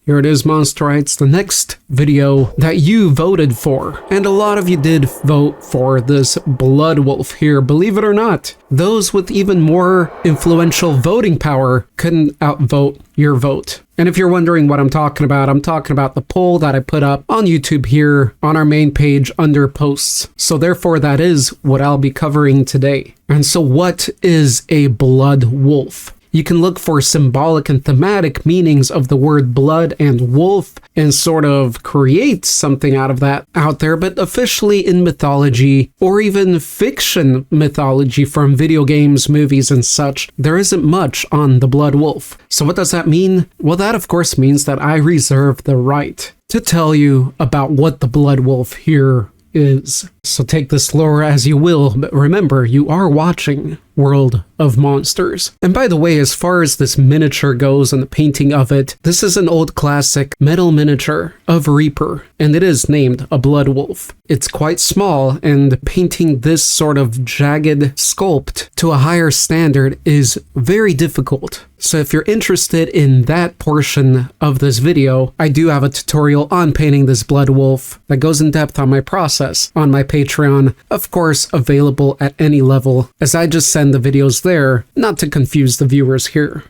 Here it is, Monstrites, the next video that you voted for. And a lot of you did vote for this blood wolf here, believe it or not. Those with even more influential voting power couldn't outvote your vote. And if you're wondering what I'm talking about the poll that I put up on YouTube here on our main page under posts. So therefore, that is what I'll be covering today. And so what is a blood wolf? You can look for symbolic and thematic meanings of the word blood and wolf and sort of create something out of that out there, but officially in mythology or even fiction mythology from video games, movies, and such, there isn't much on the blood wolf. So what does that mean? Well, that of course means that I reserve the right to tell you about what the blood wolf here is. So take this lore as you will, but remember, you are watching World of Monsters. And by the way, as far as this miniature goes and the painting of it, this is an old classic metal miniature of Reaper, and it is named a blood wolf. It's quite small, and painting this sort of jagged sculpt to a higher standard is very difficult. So if you're interested in that portion of this video, I do have a tutorial on painting this blood wolf that goes in depth on my process on my Patreon, of course available at any level, as I just send the videos there, not to confuse the viewers here.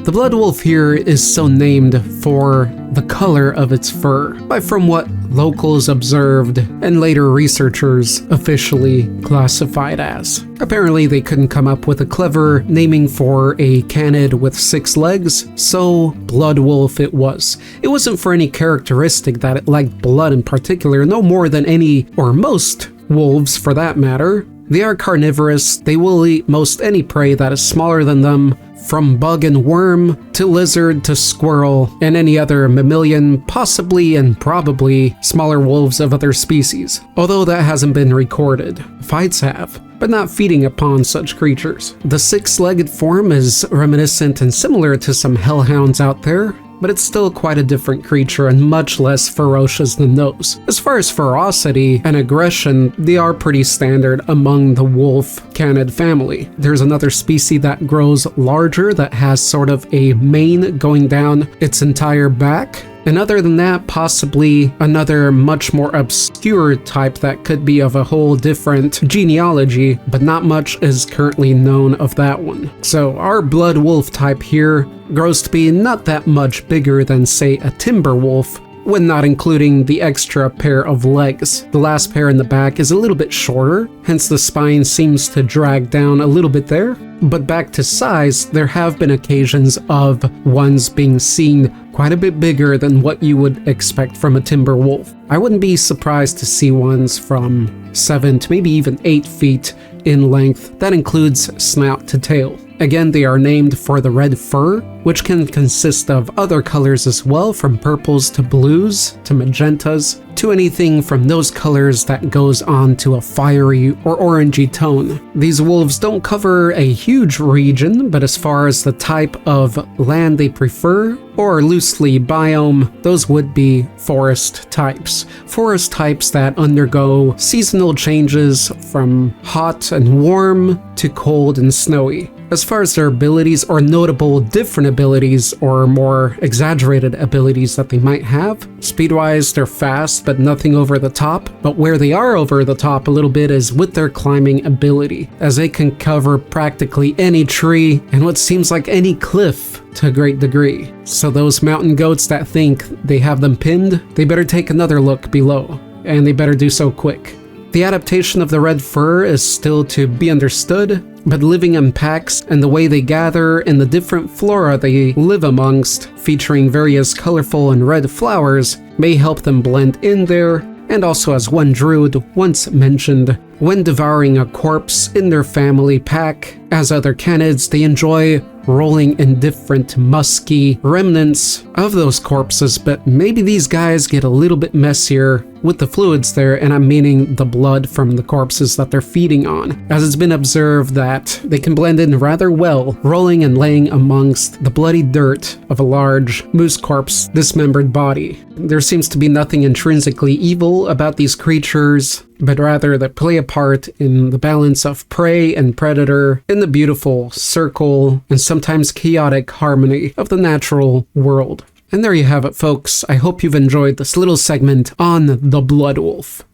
The blood wolf here is so named for the color of its fur, but from what locals observed and later researchers officially classified as. Apparently they couldn't come up with a clever naming for a canid with 6 legs, so blood wolf it was. It wasn't for any characteristic that it liked blood in particular, no more than any or most wolves for that matter. They are carnivorous, they will eat most any prey that is smaller than them, from bug and worm, to lizard, to squirrel, and any other mammalian, possibly and probably smaller wolves of other species, although that hasn't been recorded. Fights have, but not feeding upon such creatures. The 6-legged form is reminiscent and similar to some hellhounds out there, but it's still quite a different creature and much less ferocious than those. As far as ferocity and aggression, they are pretty standard among the wolf canid family. There's another species that grows larger that has sort of a mane going down its entire back. And other than that, possibly another much more obscure type that could be of a whole different genealogy, but not much is currently known of that one. So our blood wolf type here grows to be not that much bigger than, say, a timber wolf, when not including the extra pair of legs. The last pair in the back is a little bit shorter, hence the spine seems to drag down a little bit there. But back to size, there have been occasions of ones being seen quite a bit bigger than what you would expect from a timber wolf. I wouldn't be surprised to see ones from 7 to maybe even 8 feet in length. That includes snout to tail. Again, they are named for the red fur, which can consist of other colors as well, from purples to blues to magentas to anything from those colors that goes on to a fiery or orangey tone. These wolves don't cover a huge region, but as far as the type of land they prefer, or loosely biome, those would be forest types. Forest types that undergo seasonal changes from hot and warm to cold and snowy. As far as their abilities or notable different abilities or more exaggerated abilities that they might have, speed-wise they're fast but nothing over the top, but where they are over the top a little bit is with their climbing ability, as they can cover practically any tree and what seems like any cliff to a great degree. So those mountain goats that think they have them pinned, they better take another look below, and they better do so quick. The adaptation of the red fur is still to be understood, but living in packs and the way they gather and the different flora they live amongst, featuring various colorful and red flowers, may help them blend in there. And also, as one druid once mentioned, when devouring a corpse in their family pack, as other canids, they enjoy rolling in different musky remnants of those corpses, but maybe these guys get a little bit messier with the fluids there, and I'm meaning the blood from the corpses that they're feeding on, as it's been observed that they can blend in rather well, rolling and laying amongst the bloody dirt of a large moose corpse dismembered body. There seems to be nothing intrinsically evil about these creatures, but rather that play a part in the balance of prey and predator in the beautiful circle and sometimes chaotic harmony of the natural world. And there you have it, folks. I hope you've enjoyed this little segment on the blood wolf.